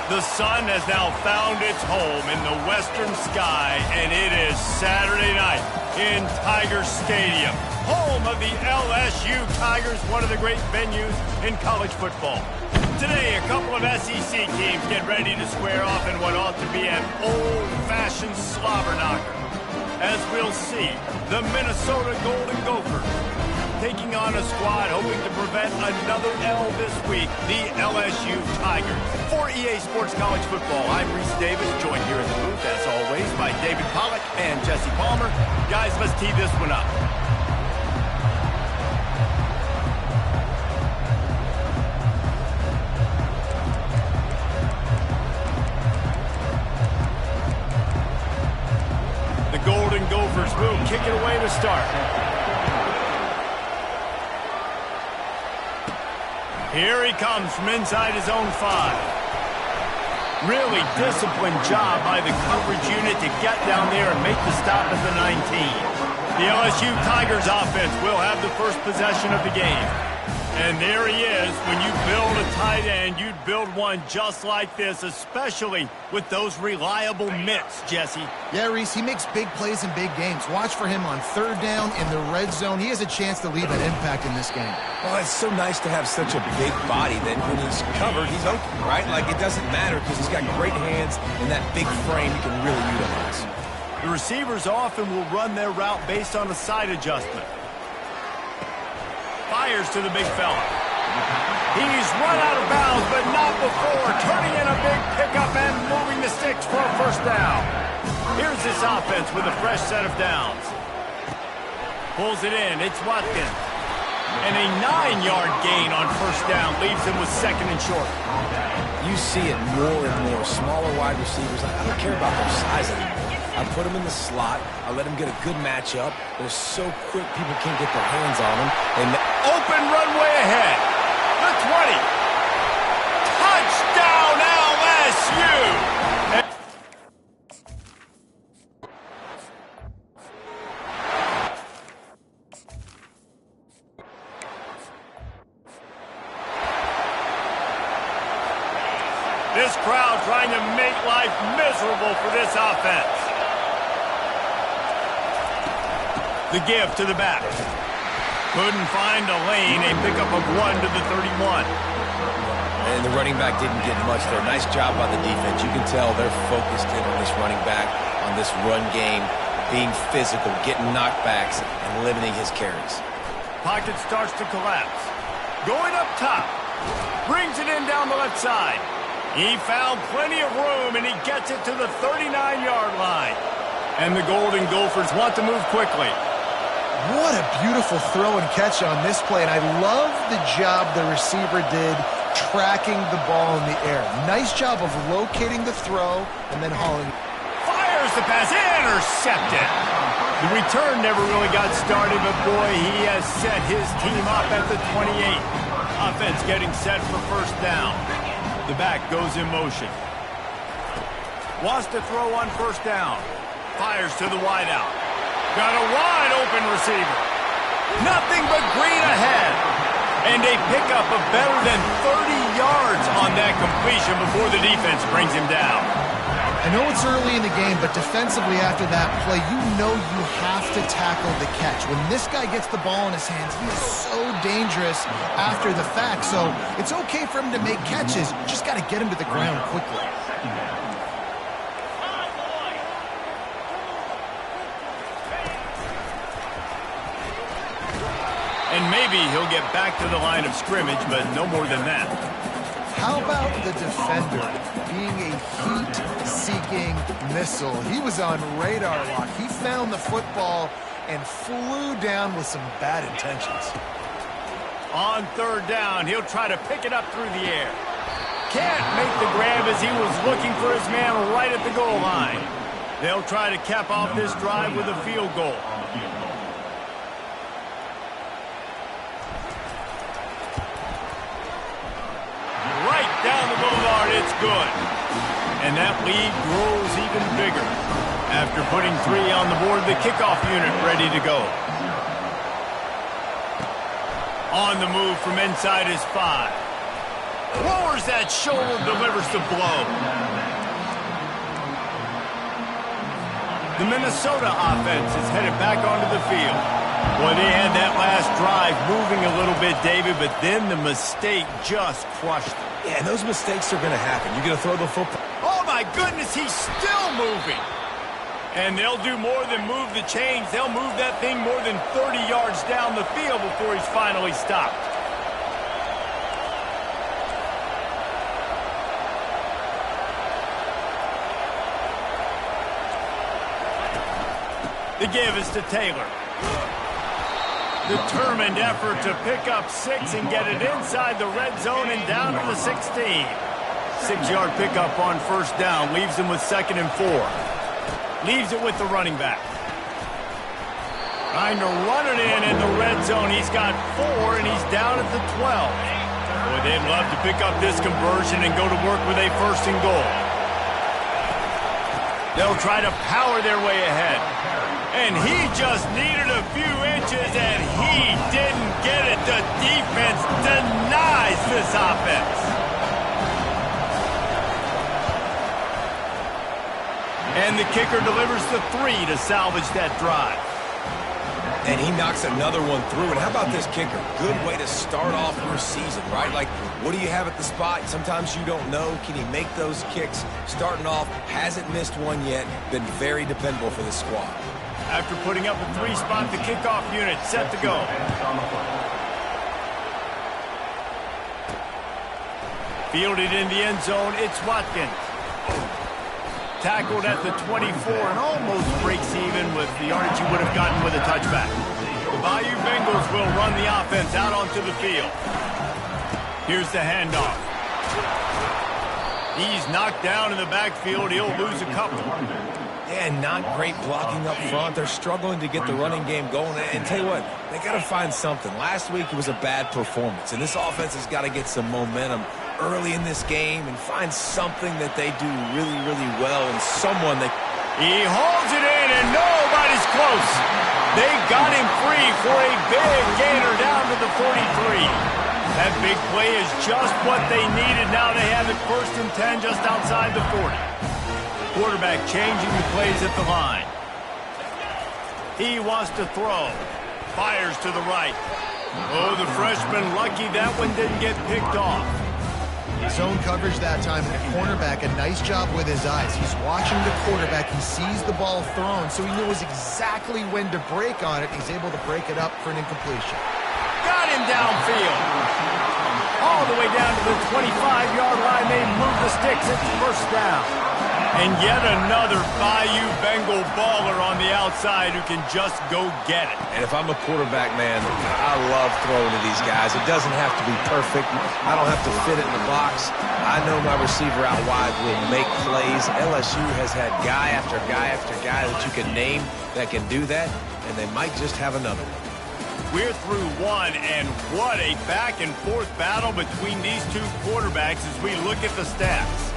The sun has now found its home in the western sky, and it is Saturday night in Tiger Stadium, home of the LSU Tigers, one of the great venues in college football. Today, a couple of SEC teams get ready to square off in what ought to be an old-fashioned slobber knocker. As we'll see, the Minnesota Golden Gophers taking on a squad hoping to prevent another L this week, the LSU Tigers. For EA Sports College Football, I'm Reese Davis, joined here in the booth, as always, by David Pollack and Jesse Palmer. Guys, let's tee this one up. The Golden Gophers will kick it away to start. Here he comes from inside his own 5. Really disciplined job by the coverage unit to get down there and make the stop at the 19. The LSU Tigers offense will have the first possession of the game. And there he is. When you build a tight end, you'd build one just like this, especially with those reliable mitts, Jesse. Yeah, Reese, he makes big plays in big games. Watch for him on third down in the red zone. He has a chance to leave an impact in this game. Well, it's so nice to have such a big body that when he's covered, he's open, right? Like, it doesn't matter because he's got great hands and that big frame he can really utilize. The receivers often will run their route based on a side adjustment. Fires to the big fella. He's run out of bounds, but not before. Turning in a big pickup and moving the sticks for a first down. Here's this offense with a fresh set of downs. Pulls it in. It's Watkins. And a 9-yard gain on first down leaves him with second and short. You see it more and more. Smaller wide receivers. I don't care about their size anymore. I put them in the slot. I let them get a good matchup. They're so quick, people can't get their hands on them. And open runway ahead. The 20. Touchdown, LSU! This crowd trying to make life miserable for this offense. The give to the back. Couldn't find a lane. A pickup of 1 to the 31. And the running back didn't get much there. Nice job by the defense. You can tell they're focused in on this running back, on this run game, being physical, getting knockbacks, and limiting his carries. Pocket starts to collapse. Going up top. Brings it in down the left side. He found plenty of room, and he gets it to the 39-yard line. And the Golden Gophers want to move quickly. What a beautiful throw and catch on this play, and I love the job the receiver did tracking the ball in the air. Nice job of locating the throw and then hauling. Fires the pass, intercepted. The return never really got started, but boy, he has set his team up at the 28. Offense getting set for first down. The back goes in motion. Wants to throw on first down. Fires to the wideout. Got a wide-open receiver. Nothing but green ahead. And a pickup of better than 30 yards on that completion before the defense brings him down. I know it's early in the game, but defensively after that play, you know you have to tackle the catch. When this guy gets the ball in his hands, he is so dangerous after the fact. So it's okay for him to make catches. Just got to get him to the ground quickly. And maybe he'll get back to the line of scrimmage, but no more than that. How about the defender being a heat-seeking missile? He was on radar lock. He found the football and flew down with some bad intentions. On third down, he'll try to pick it up through the air. Can't make the grab as he was looking for his man right at the goal line. They'll try to cap off this drive with a field goal. Down the boulevard, it's good. And that lead grows even bigger. After putting 3 on the board, the kickoff unit ready to go. On the move from inside his 5. Lowers that shoulder, delivers the blow. The Minnesota offense is headed back onto the field. Well, they had that last drive moving a little bit, David, but then the mistake just crushed them. Yeah, and those mistakes are going to happen. You're going to throw the football. Oh, my goodness, he's still moving. And they'll do more than move the chains. They'll move that thing more than 30 yards down the field before he's finally stopped. The give is to Taylor. Determined effort to pick up 6 and get it inside the red zone and down to the 16. 6-yard pickup on first down. Leaves him with 2nd and 4. Leaves it with the running back. Trying to run it in the red zone. He's got 4, and he's down at the 12. Boy, they'd love to pick up this conversion and go to work with a 1st and goal. They'll try to power their way ahead. And he just needed a few inches, and he didn't get it. The defense denies this offense. And the kicker delivers the 3 to salvage that drive. And he knocks another one through. And how about this kicker? Good way to start off your season, right? Like, what do you have at the spot? Sometimes you don't know. Can he make those kicks? Starting off, hasn't missed one yet. Been very dependable for this squad. After putting up a 3-spot, the kickoff unit set to go. Fielded in the end zone, it's Watkins. Tackled at the 24 and almost breaks even with the yardage he would have gotten with a touchback. The Bayou Bengals will run the offense out onto the field. Here's the handoff. He's knocked down in the backfield. He'll lose a couple. Yeah, not great blocking up front. They're struggling to get the running game going. And tell you what, they got to find something. Last week it was a bad performance, and this offense has got to get some momentum early in this game and find something that they do really, really well and someone that... He hauls it in, and nobody's close. They got him free for a big gainer down to the 43. That big play is just what they needed. Now they have it 1st and 10 just outside the 40. Quarterback changing the plays at the line. He wants to throw. Fires to the right. Oh, the freshman lucky that one didn't get picked off. Zone coverage that time, and the cornerback, a nice job with his eyes. He's watching the quarterback. He sees the ball thrown, so he knows exactly when to break on it. He's able to break it up for an incompletion. Got him downfield. All the way down to the 25-yard line. They move the sticks. It's 1st down. And yet another Bayou Bengal baller on the outside who can just go get it. And if I'm a quarterback, man, I love throwing to these guys. It doesn't have to be perfect. I don't have to fit it in the box. I know my receiver out wide will make plays. LSU has had guy after guy after guy that you can name that can do that, and they might just have another one. We're through one, and what a back-and-forth battle between these two quarterbacks as we look at the stats.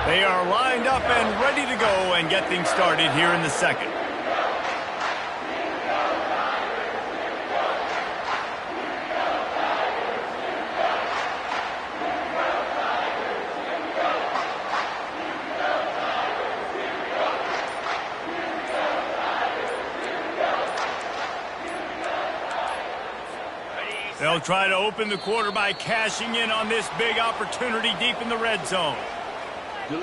They are lined up and ready to go and get things started here in the 2nd. They'll try to open the quarter by cashing in on this big opportunity deep in the red zone. The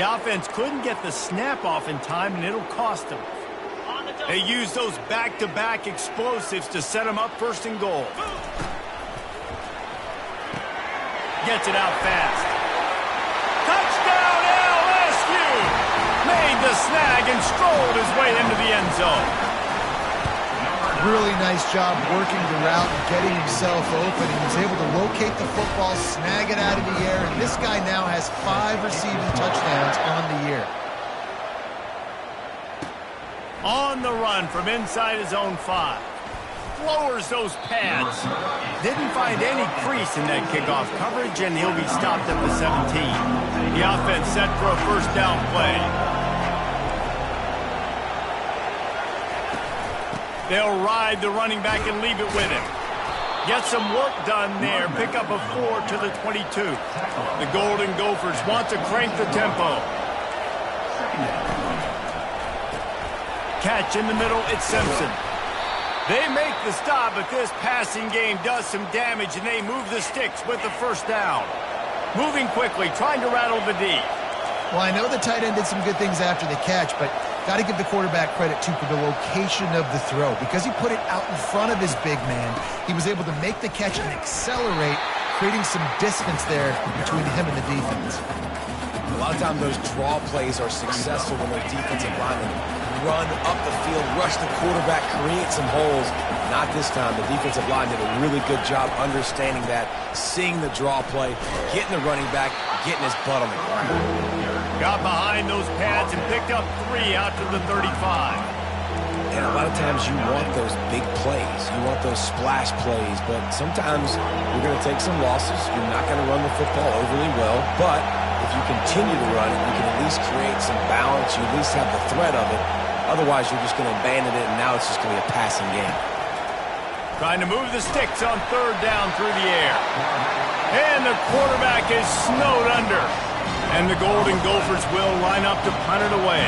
offense couldn't get the snap off in time, and it'll cost them. They use those back-to-back explosives to set them up 1st and goal. Gets it out fast. Touchdown LSU! Made the snag and strolled his way into the end zone. Really nice job working the route and getting himself open. He was able to locate the football, snag it out of the air, and this guy now has 5 receiving touchdowns on the year. On the run from inside his own 5. lowers those pads. Didn't find any crease in that kickoff coverage, and he'll be stopped at the 17. The offense set for a first down play. They'll ride the running back and leave it with him. Get some work done there. Pick up a 4 to the 22. The Golden Gophers want to crank the tempo. Catch in the middle, it's Simpson. They make the stop, but this passing game does some damage, and they move the sticks with the first down. Moving quickly, trying to rattle the D. Well, I know the tight end did some good things after the catch, but got to give the quarterback credit, too, for the location of the throw. Because he put it out in front of his big man, he was able to make the catch and accelerate, creating some distance there between him and the defense. A lot of times those draw plays are successful when their defensive linemen run up the field, rush the quarterback, create some holes. Not this time. The defensive line did a really good job understanding that, seeing the draw play, getting the running back, getting his butt on the ground. Got behind those pads and picked up 3 out to the 35. And a lot of times you want those big plays. You want those splash plays, but sometimes you're going to take some losses. You're not going to run the football overly well, but if you continue to run it, you can at least create some balance. You at least have the threat of it. Otherwise, you're just going to abandon it, and now it's just going to be a passing game. Trying to move the sticks on third down through the air. And the quarterback is snowed under. And the Golden Gophers will line up to punt it away.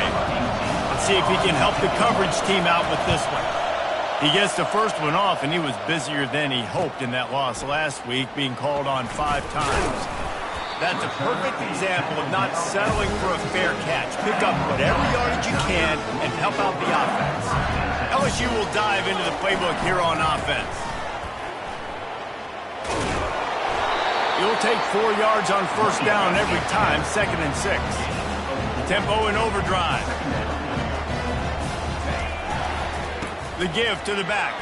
Let's see if he can help the coverage team out with this one. He gets the first one off, and he was busier than he hoped in that loss last week, being called on 5 times. That's a perfect example of not settling for a fair catch. Pick up whatever yardage you can and help out the offense. LSU will dive into the playbook here on offense. You'll take 4 yards on first down every time, 2nd and 6. Tempo in overdrive. The give to the back.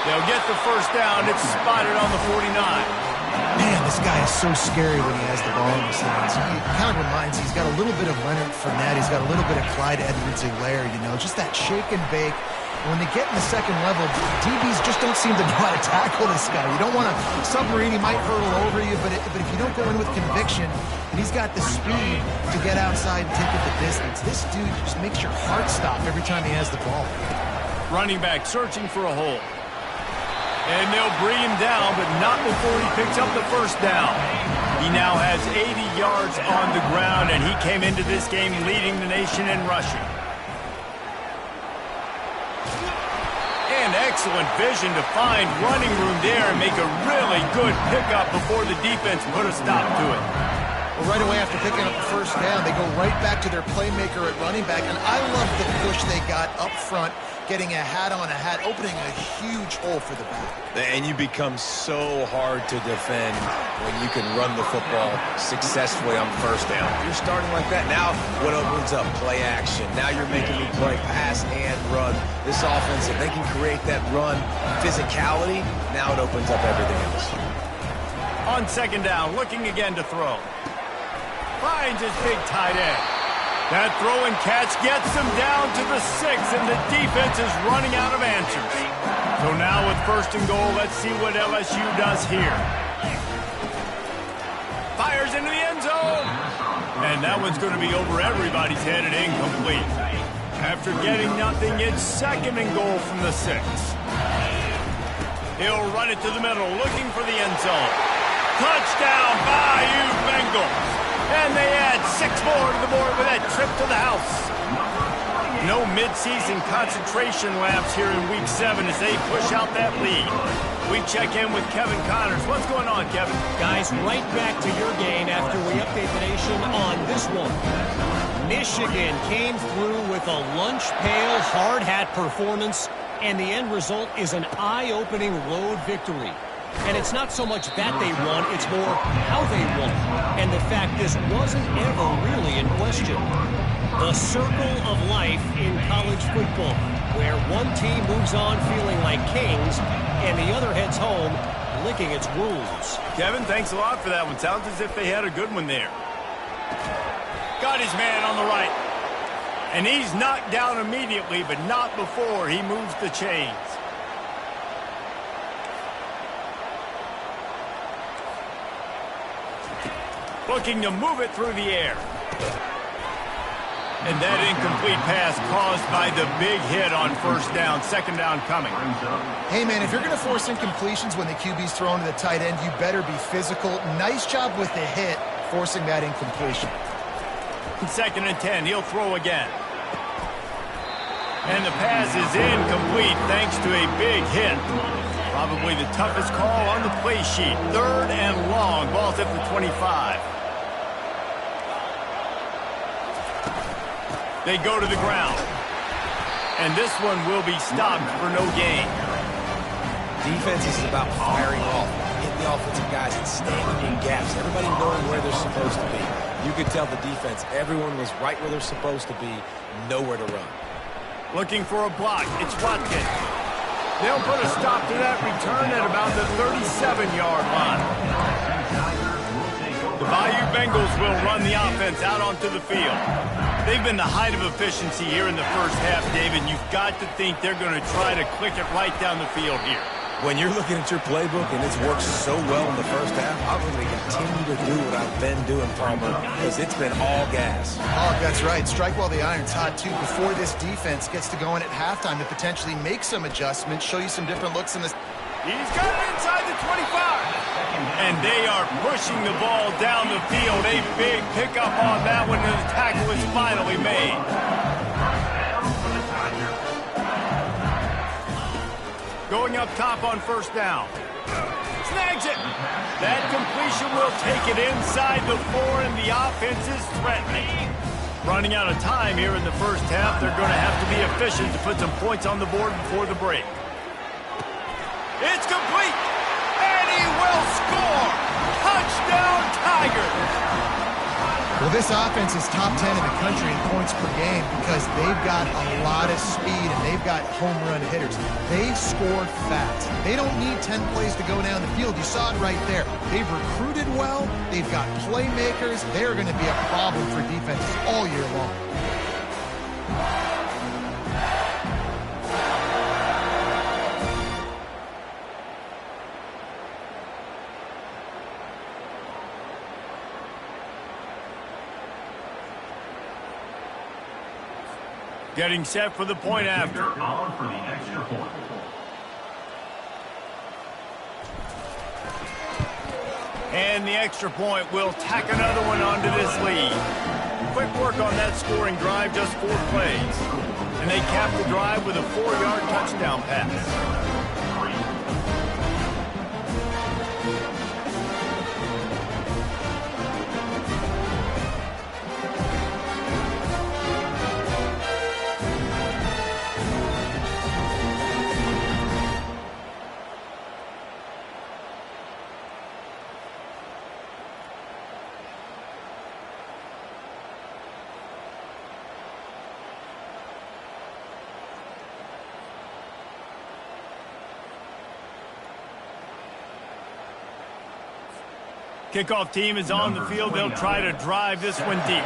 They'll get the first down. It's spotted on the 49. Man, this guy is so scary when he has the ball in his hands. He kind of reminds me, he's got a little bit of Leonard Fournette. He's got a little bit of Clyde Edwards-Helaire, you know, just that shake and bake. When they get in the second level, DBs just don't seem to know how to tackle this guy. You don't want to submarine. He might hurdle over you, but if you don't go in with conviction, and he's got the speed to get outside and take it the distance, this dude just makes your heart stop every time he has the ball. Running back searching for a hole. And they'll bring him down, but not before he picks up the first down. He now has 80 yards on the ground, and he came into this game leading the nation in rushing. And excellent vision to find running room there and make a really good pickup before the defense put a stop to it. Well, right away after picking up the first down, they go right back to their playmaker at running back, and I love the push they got up front, getting a hat on a hat, opening a huge hole for the back. And you become so hard to defend when you can run the football successfully on first down. You're starting like that. Now what opens up? Play action. Now you're making me play pass and run. This offense, if they can create that run physicality, now it opens up everything else. On second down, looking again to throw. Finds his big tight end. That throw and catch gets them down to the 6, and the defense is running out of answers. So now with first and goal, let's see what LSU does here. Fires into the end zone. And that one's going to be over everybody's head and incomplete. After getting nothing, it's 2nd and goal from the 6. He'll run it to the middle, looking for the end zone. Touchdown, Bayou Bengals. And they add 6 more to the board with that trip to the house. No midseason concentration laps here in Week 7 as they push out that lead. We check in with Kevin Connors. What's going on, Kevin? Guys, right back to your game after we update the nation on this one. Michigan came through with a lunch pail hard hat performance, and the end result is an eye-opening road victory. And it's not so much that they won, it's more how they won. And the fact this wasn't ever really in question. The circle of life in college football, where one team moves on feeling like kings, and the other heads home licking its wounds. Kevin, thanks a lot for that one. Sounds as if they had a good one there. Got his man on the right. And he's knocked down immediately, but not before he moves the chains. Looking to move it through the air. And that incomplete pass caused by the big hit on first down. Second down coming. Hey, man, if you're going to force incompletions when the QB's thrown to the tight end, you better be physical. Nice job with the hit, forcing that incompletion. Second and 10. He'll throw again. And the pass is incomplete thanks to a big hit. Probably the toughest call on the play sheet. Third and long. Ball's at the 25. They go to the ground. And this one will be stopped for no gain. Defense is about firing off, hitting the offensive guys and standing in gaps. Everybody knowing where they're supposed to be. You could tell the defense, everyone was right where they're supposed to be, nowhere to run. Looking for a block. It's Watkins. They'll put a stop to that return at about the 37-yard line. The Bayou Bengals will run the offense out onto the field. They've been the height of efficiency here in the first half, David. You've got to think they're going to try to click it right down the field here. When you're looking at your playbook and it's worked so well in the first half, I'm going to continue to do what I've been doing, Palmer, because it's been all gas. Oh, that's right. Strike while the iron's hot, too. Before this defense gets to going at halftime to potentially make some adjustments, show you some different looks in this. He's got it inside the 25. And they are pushing the ball down the field. A big pickup on that one, and the tackle is finally made. Going up top on first down. Snags it. That completion will take it inside the 4, and the offense is threatening. Running out of time here in the first half. They're going to have to be efficient to put some points on the board before the break. It's complete. And he will score. Touchdown, Tigers. Well, this offense is top 10 in the country in points per game because they've got a lot of speed and they've got home run hitters. They score fast. They don't need 10 plays to go down the field. You saw it right there. They've recruited well. They've got playmakers. They're going to be a problem for defenses all year long. Getting set for the point after. For the extra point. And the extra point will tack another one onto this lead. Quick work on that scoring drive, just 4 plays. And they cap the drive with a 4-yard touchdown pass. Kickoff team is on the field. They'll try to drive this one deep.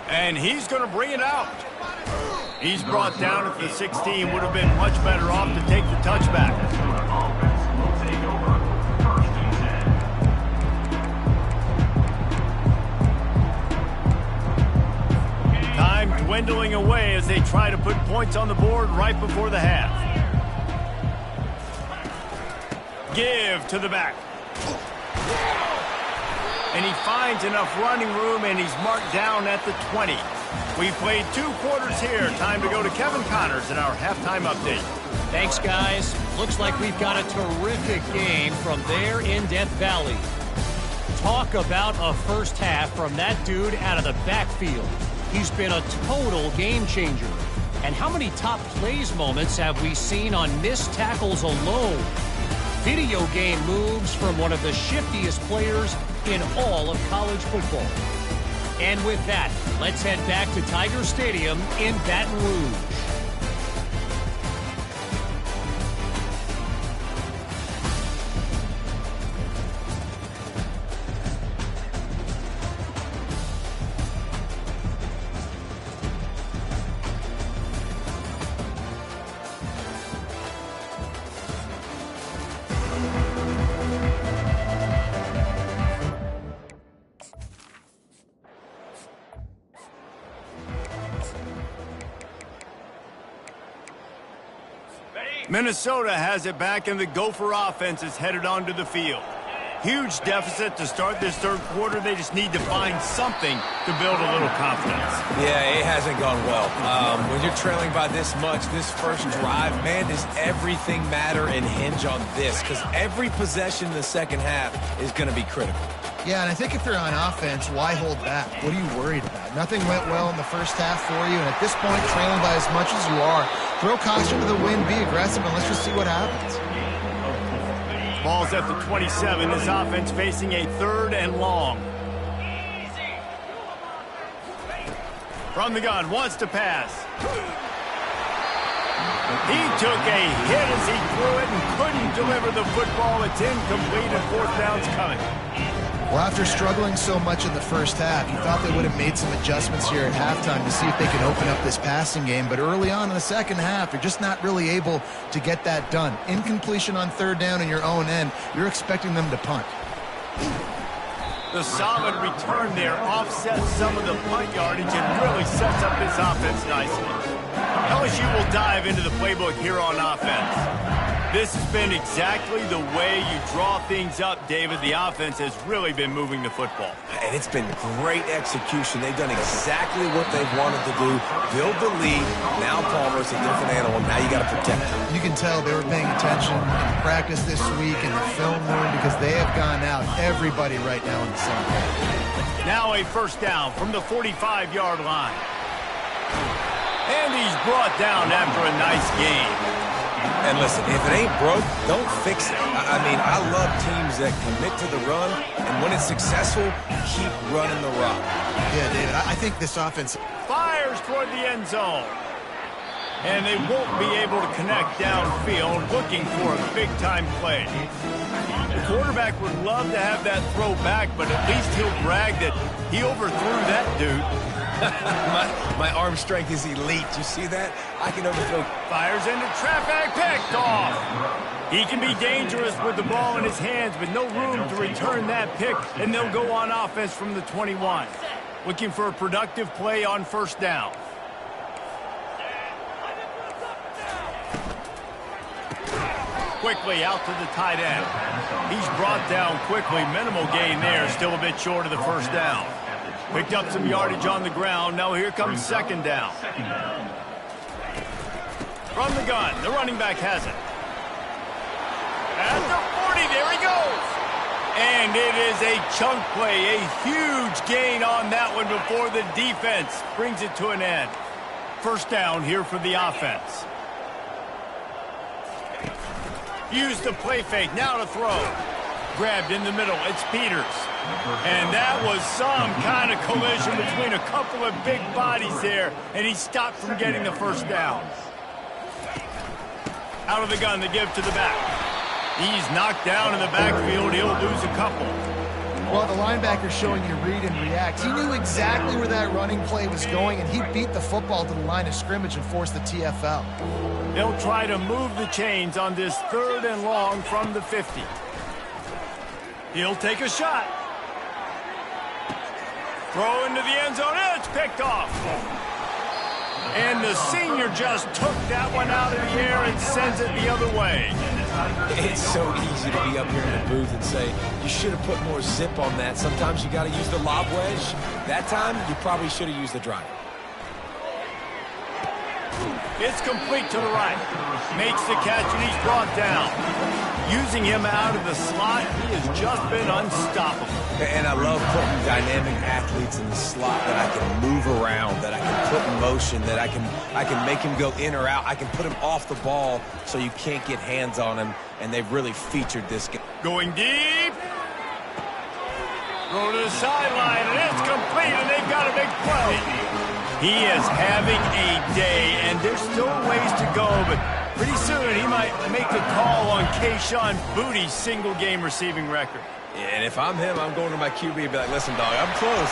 And he's going to bring it out. He's brought down at the 16. Would have been much better off to take the touchback. Time dwindling away as they try to put points on the board right before the half. Give to the back. And he finds enough running room, and he's marked down at the 20. We played 2 quarters here. Time to go to Kevin Connors in our halftime update. Thanks, guys. Looks like we've got a terrific game from there in Death Valley. Talk about a first half from that dude out of the backfield. He's been a total game changer. And how many top plays moments have we seen on missed tackles alone? Video game moves from one of the shiftiest players in all of college football. And with that, let's head back to Tiger Stadium in Baton Rouge. Minnesota has it back, and the Gopher offense is headed onto the field. Huge deficit to start this third quarter. They just need to find something to build a little confidence. Yeah, it hasn't gone well. When you're trailing by this much, this first drive, man, does everything matter and hinge on this? Because every possession in the second half is going to be critical. Yeah, and I think if you're on offense, why hold back? What are you worried about? Nothing went well in the first half for you, and at this point, trailing by as much as you are, throw caution to the wind, be aggressive, and let's just see what happens. Ball's at the 27. This offense facing a 3rd and long. From the gun, wants to pass. He took a hit as he threw it and couldn't deliver the football. It's incomplete and 4th down's coming. Well, after struggling so much in the first half, you thought they would have made some adjustments here at halftime to see if they could open up this passing game. But early on in the second half, you're just not really able to get that done. Incompletion on 3rd down in your own end, you're expecting them to punt. The solid return there offsets some of the punt yardage and really sets up this offense nicely. LSU will dive into the playbook here on offense. This has been exactly the way you draw things up, David. The offense has really been moving the football. And it's been great execution. They've done exactly what they've wanted to do. Build the lead. Now Palmer's a different animal. Now you got to protect him. You can tell they were paying attention in practice this week in the film room because they have gone out, everybody right now in the same page. Now a 1st down from the 45-yard line. And he's brought down after a nice game. And listen, if it ain't broke, don't fix it. I mean, I love teams that commit to the run, and when it's successful, keep running the rock. Yeah, David, I think this offense Fires toward the end zone. And they won't be able to connect downfield, looking for a big-time play. The quarterback would love to have that throw back, but at least he'll brag that he overthrew that dude. my arm strength is elite. You see that? I can overthrow. Fires into traffic, picked off. He can be dangerous with the ball in his hands, but no room to return that pick, and they'll go on offense from the 21. Looking for a productive play on 1st down. Quickly out to the tight end. He's brought down quickly. Minimal gain there. Still a bit short of the 1st down. Picked up some yardage on the ground. Now here comes 2nd down. From the gun, the running back has it. At the 40, there he goes. And it is a chunk play, a huge gain on that one before the defense brings it to an end. 1st down here for the offense. Use the play fake, now to throw. Grabbed in the middle, it's Peters. And that was some kind of collision between a couple of big bodies there, and he stopped from getting the 1st down. Out of the gun, the give to the back. He's knocked down in the backfield. He'll lose a couple. Well, the linebacker's showing you read and react. He knew exactly where that running play was going, and he beat the football to the line of scrimmage and forced the TFL. They'll try to move the chains on this 3rd and long from the 50. He'll take a shot. Throw into the end zone. It's picked off. And the senior just took that one out of the air and sends it the other way. It's so easy to be up here in the booth and say, you should have put more zip on that. Sometimes you got to use the lob wedge. That time, you probably should have used the drive. It's complete to the right. Makes the catch, and he's brought down. Using him out of the slot, he has just been unstoppable. And I love putting dynamic athletes in the slot that I can move around, that I can put in motion, that I can make him go in or out. I can put him off the ball so you can't get hands on him, and they've really featured this game. Going deep. Throw to the sideline, and it's complete, and they've got a big play. He is having a day, and there's still ways to go, but pretty soon he might make the call on Kayshon Boutte's single-game receiving record. Yeah, and if I'm him, I'm going to my QB and be like, listen, dog, I'm close.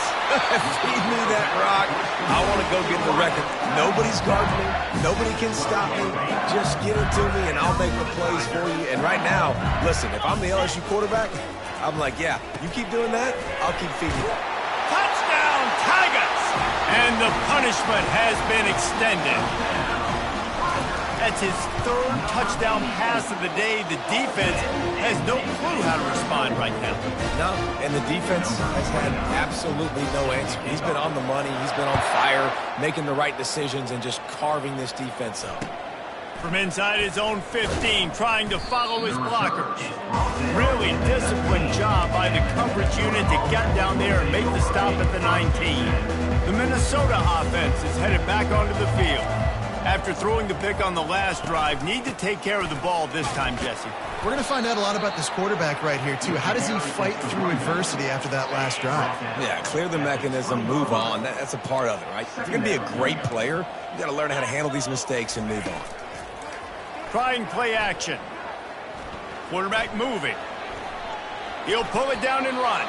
Feed me that rock. I want to go get the record. Nobody's guarding me. Nobody can stop me. Just get it to me, and I'll make the plays for you. And right now, listen, if I'm the LSU quarterback, I'm like, yeah, you keep doing that, I'll keep feeding you. Touchdown, Tigers! And the punishment has been extended. That's his third touchdown pass of the day. The defense has no clue how to respond right now. No, and the defense has had absolutely no answer. He's been on the money. He's been on fire, making the right decisions and just carving this defense up. From inside his own 15, trying to follow his blockers. Really disciplined job by the coverage unit to get down there and make the stop at the 19. The Minnesota offense is headed back onto the field. After throwing the pick on the last drive, need to take care of the ball this time, Jesse. We're going to find out a lot about this quarterback right here, too. How does he fight through adversity after that last drive? Yeah, clear the mechanism, move on. That's a part of it, right? If you're going to be a great player, you got to learn how to handle these mistakes and move on. Trying play action. Quarterback moving. He'll pull it down and run.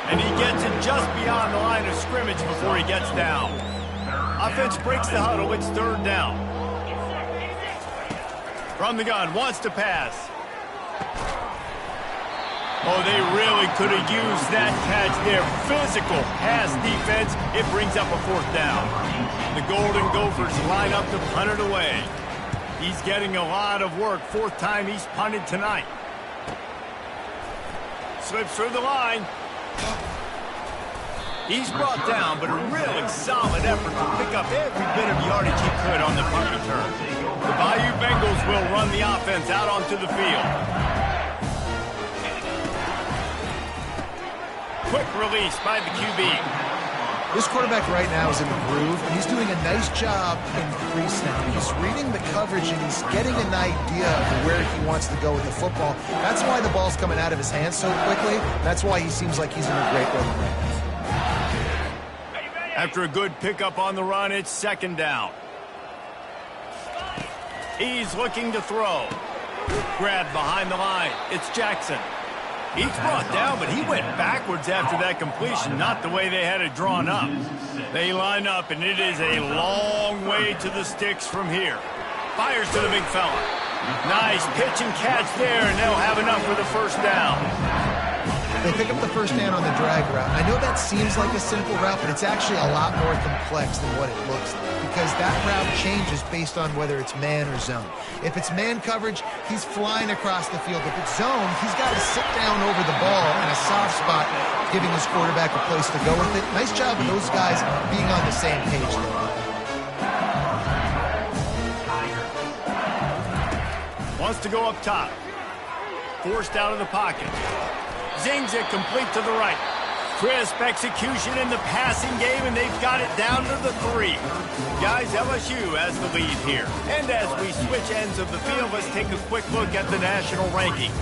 And he gets it just beyond the line of scrimmage before he gets down. Offense breaks the huddle. It's third down. From the gun, wants to pass. Oh, they really could have used that catch there. Physical pass defense. It brings up a fourth down. The Golden Gophers line up to punt it away. He's getting a lot of work. Fourth time he's punted tonight. Slips through the line. He's brought down, but a really solid effort to pick up every bit of yardage he could on the punt return. The Bayou Bengals will run the offense out onto the field. Quick release by the QB. This quarterback right now is in the groove, and he's doing a nice job in crease now. He's reading the coverage, and he's getting an idea of where he wants to go with the football. That's why the ball's coming out of his hands so quickly. That's why he seems like he's in a great rhythm right now. After a good pickup on the run, it's second down. He's looking to throw. Grabbed behind the line. It's Jackson. He's brought down, but he went backwards after that completion, not the way they had it drawn up. They line up, and it is a long way to the sticks from here. Fires to the big fella. Nice pitch and catch there, and they'll have enough for the first down. They pick up the first down on the drag route. I know that seems like a simple route, but it's actually a lot more complex than what it looks like, because that route changes based on whether it's man or zone. If it's man coverage, he's flying across the field. If it's zone, he's got to sit down over the ball in a soft spot, giving his quarterback a place to go with it. Nice job of those guys being on the same page there. Wants to go up top. Forced out of the pocket. Zings it complete to the right. Crisp execution in the passing game, and they've got it down to the 3. Guys, LSU has the lead here. And as we switch ends of the field, let's take a quick look at the national rankings.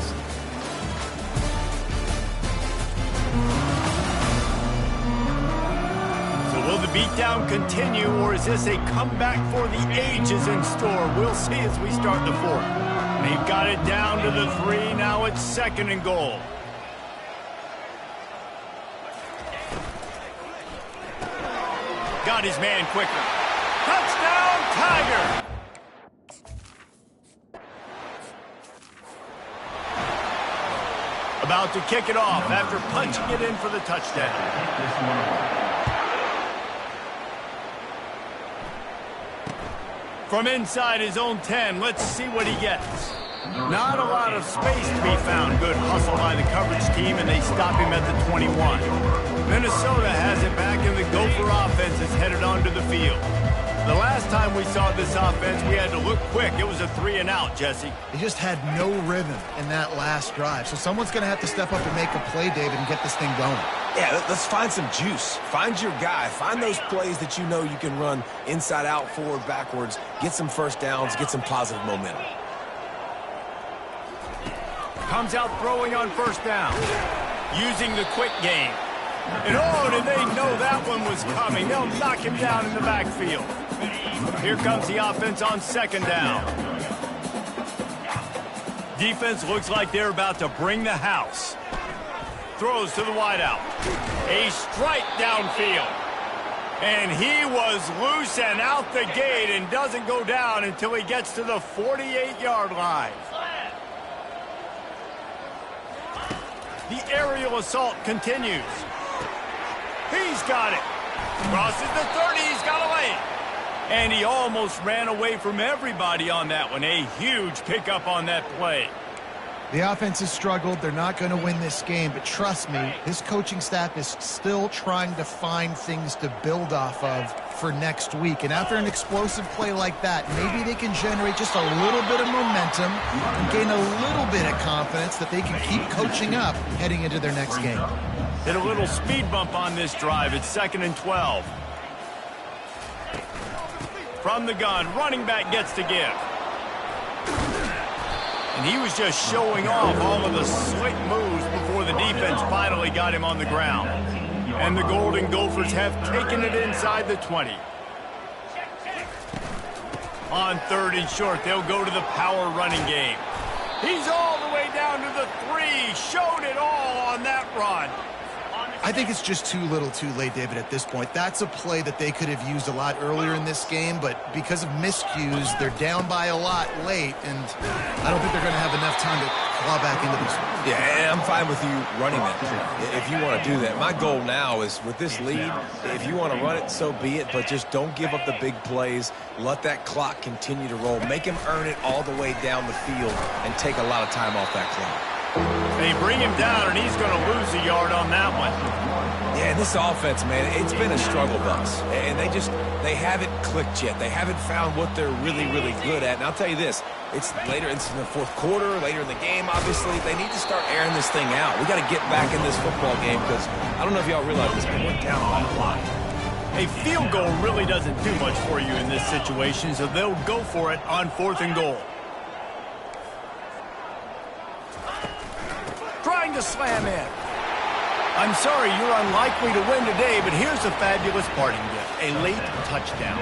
So will the beatdown continue, or is this a comeback for the ages in store? We'll see as we start the fourth. They've got it down to the 3. Now it's second and goal. Got his man quicker. Touchdown, Tiger! About to kick it off after punching it in for the touchdown. From inside his own 10, let's see what he gets. Not a lot of space to be found. Good hustle by the coverage team, and they stop him at the 21. Minnesota has it back, and the Gopher offense is headed onto the field. The last time we saw this offense, we had to look quick. It was a 3-and-out, Jesse. They just had no rhythm in that last drive. So someone's going to have to step up and make a play, David, and get this thing going. Yeah, let's find some juice. Find your guy. Find those plays that you know you can run inside out, forward, backwards. Get some first downs. Get some positive momentum. Comes out throwing on first down. Using the quick game. And oh, did they know that one was coming. They'll knock him down in the backfield. Here comes the offense on second down. Defense looks like they're about to bring the house. Throws to the wideout. A strike downfield. And he was loose and out the gate and doesn't go down until he gets to the 48-yard line. The aerial assault continues. He's got it. Crosses the 30. He's got a lane. And he almost ran away from everybody on that one. A huge pickup on that play. The offense has struggled. They're not going to win this game, but trust me, this coaching staff is still trying to find things to build off of for next week. And after an explosive play like that, maybe they can generate just a little bit of momentum and gain a little bit of confidence that they can keep coaching up heading into their next game. Hit a little speed bump on this drive. It's 2nd and 12. From the gun, running back gets to give. And he was just showing off all of the slick moves before the defense finally got him on the ground. And the Golden Gophers have taken it inside the 20. On 3rd and short, they'll go to the power running game. He's all the way down to the 3. Showed it all on that run. I think it's just too little too late, David, at this point. That's a play that they could have used a lot earlier in this game, but because of miscues, they're down by a lot late, and I don't think they're going to have enough time to claw back into this one. Yeah, and I'm fine with you running that if you want to do that. My goal now is with this lead, if you want to run it, so be it, but just don't give up the big plays. Let that clock continue to roll. Make him earn it all the way down the field and take a lot of time off that clock. They bring him down, and he's going to lose a yard on that one. Yeah, this offense, man, it's been a struggle bus. And they haven't clicked yet. They haven't found what they're really, really good at. And I'll tell you this, it's later, it's in the 4th quarter, later in the game, obviously. They need to start airing this thing out. We got to get back in this football game because I don't know if y'all realize this, but we're down by a lot. A field goal really doesn't do much for you in this situation, so they'll go for it on 4th and goal. Trying to slam in. I'm sorry, you're unlikely to win today, but here's a fabulous parting gift. A late touchdown.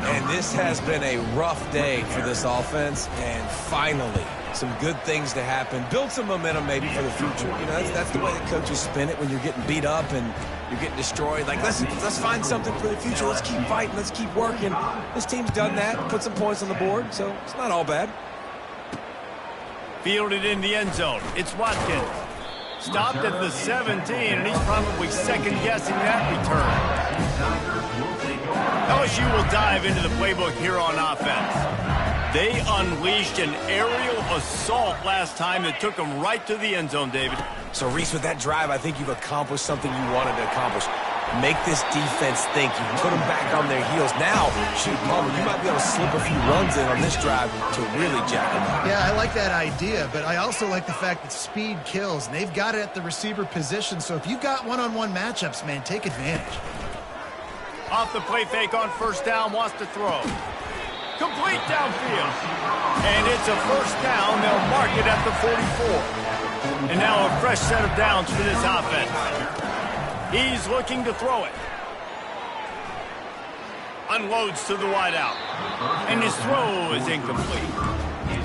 And this has been a rough day for this offense, and finally, some good things to happen. Build some momentum maybe for the future. You know, that's the way that coaches spin it when you're getting beat up and you're getting destroyed. Like, let's find something for the future. Let's keep fighting. Let's keep working. This team's done that, put some points on the board, so it's not all bad. Fielded in the end zone. It's Watkins. Stopped at the 17, and he's probably second-guessing that return. LSU will dive into the playbook here on offense. They unleashed an aerial assault last time that took them right to the end zone, David. So, Reese, with that drive, I think you've accomplished something you wanted to accomplish. Make this defense think. You put them back on their heels. Now, shoot, Palmer, you might be able to slip a few runs in on this drive to really jack them up. Yeah, I like that idea, but I also like the fact that speed kills, and they've got it at the receiver position, so if you've got one-on-one matchups, man, take advantage. Off the play fake on 1st down, wants to throw. Complete downfield. And it's a 1st down. They'll mark it at the 44. And now a fresh set of downs for this offense. He's looking to throw it. Unloads to the wideout. And his throw is incomplete.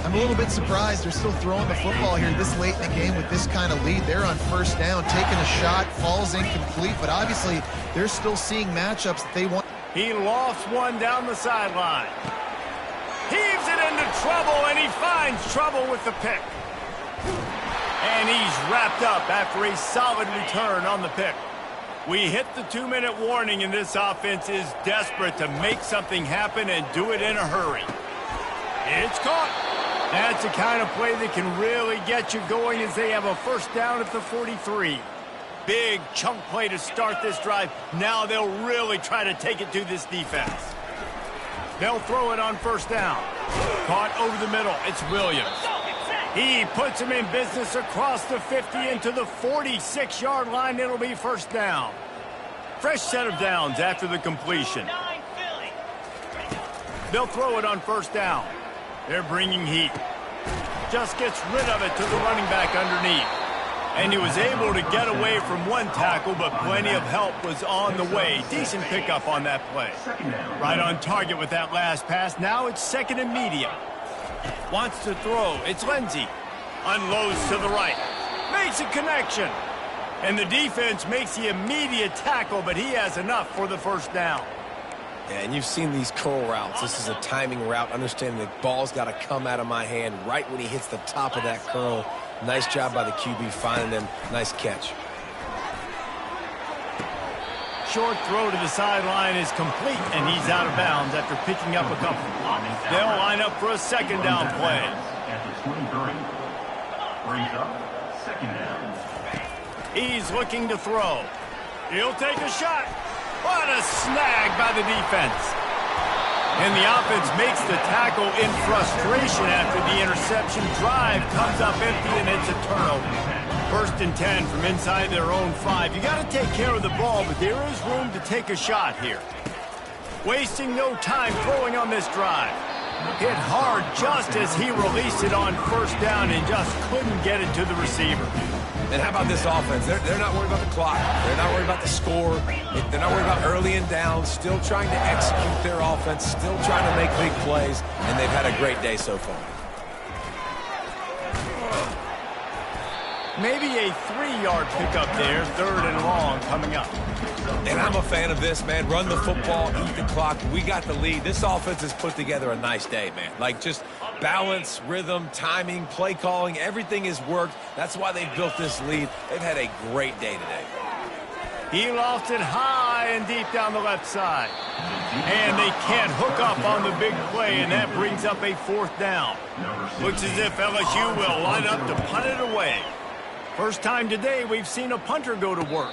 I'm a little bit surprised they're still throwing the football here this late in the game with this kind of lead. They're on 1st down, taking a shot, falls incomplete, but obviously they're still seeing matchups that they want. He lofts one down the sideline. Heaves it into trouble, and he finds trouble with the pick. And he's wrapped up after a solid return on the pick. We hit the 2-minute warning, and this offense is desperate to make something happen and do it in a hurry. It's caught. That's the kind of play that can really get you going as they have a 1st down at the 43. Big chunk play to start this drive. Now they'll really try to take it to this defense. They'll throw it on 1st down. Caught over the middle. It's Williams. He puts him in business across the 50 into the 46-yard line. It'll be 1st down. Fresh set of downs after the completion. They'll throw it on 1st down. They're bringing heat. Just gets rid of it to the running back underneath. And he was able to get away from one tackle, but plenty of help was on the way. Decent pickup on that play. Right on target with that last pass. Now it's 2nd and medium. Wants to throw. It's Lindsey. Unloads to the right. Makes a connection. And the defense makes the immediate tackle, but he has enough for the 1st down. Yeah, and you've seen these curl routes. This is a timing route. Understanding the ball's got to come out of my hand right when he hits the top of that curl. Nice job by the QB finding him. Nice catch. Short throw to the sideline is complete, and he's out of bounds after picking up a couple. They'll line up for a second down play. At the 23. Brings up second down. He's looking to throw. He'll take a shot. What a snag by the defense. And the offense makes the tackle in frustration after the interception. Drive comes up empty, and it's a turnover. First and 10 from inside their own 5. You got to take care of the ball, but there is room to take a shot here. Wasting no time throwing on this drive. Hit hard just as he released it on first down and just couldn't get it to the receiver. And how about this offense? They're not worried about the clock. They're not worried about the score. They're not worried about early and down. Still trying to execute their offense. Still trying to make big plays. And they've had a great day so far. Maybe a 3-yard pickup there. Third and long coming up. And I'm a fan of this, man. Run the football, eat the clock. We got the lead. This offense has put together a nice day, man. Like, just balance, rhythm, timing, play calling, everything has worked. That's why they've built this lead. They've had a great day today. He lofted high and deep down the left side. And they can't hook up on the big play, and that brings up a fourth down. Looks as if LSU will line up to punt it away. First time today we've seen a punter go to work.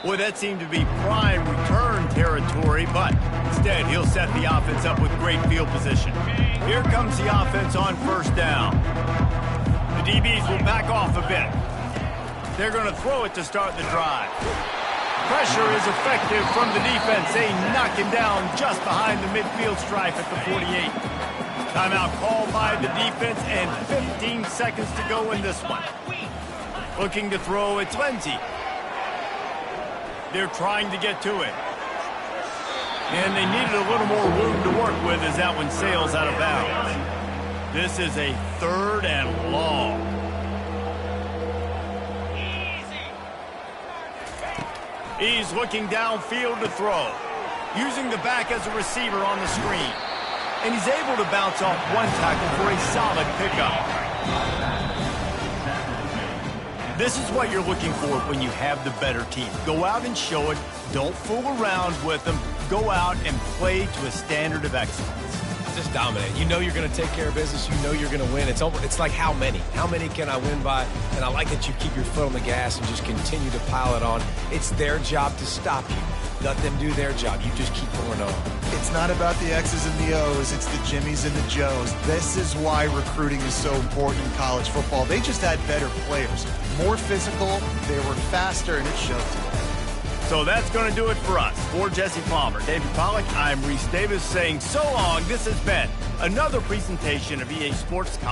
Boy, that seemed to be prime return territory, but instead he'll set the offense up with great field position. Here comes the offense on first down. The DBs will back off a bit. They're going to throw it to start the drive. Pressure is effective from the defense. They knock him down just behind the midfield stripe at the 48. Timeout called by the defense and 15 seconds to go in this one. Looking to throw, it's Lindsey. They're trying to get to it. And they needed a little more room to work with as that one sails out of bounds. This is a third and long. He's looking downfield to throw, using the back as a receiver on the screen. And he's able to bounce off one tackle for a solid pickup. This is what you're looking for when you have the better team. Go out and show it. Don't fool around with them. Go out and play to a standard of excellence. Just dominate. You know you're going to take care of business. You know you're going to win. It's like how many? How many can I win by? And I like that you keep your foot on the gas and just continue to pile it on. It's their job to stop you. Let them do their job. You just keep going on. It's not about the X's and the O's. It's the Jimmies and the Joes. This is why recruiting is so important in college football. They just had better players. More physical. They were faster, and it showed today. So that's going to do it for us. For Jesse Palmer, David Pollack, I'm Reese Davis saying so long. This has been another presentation of EA Sports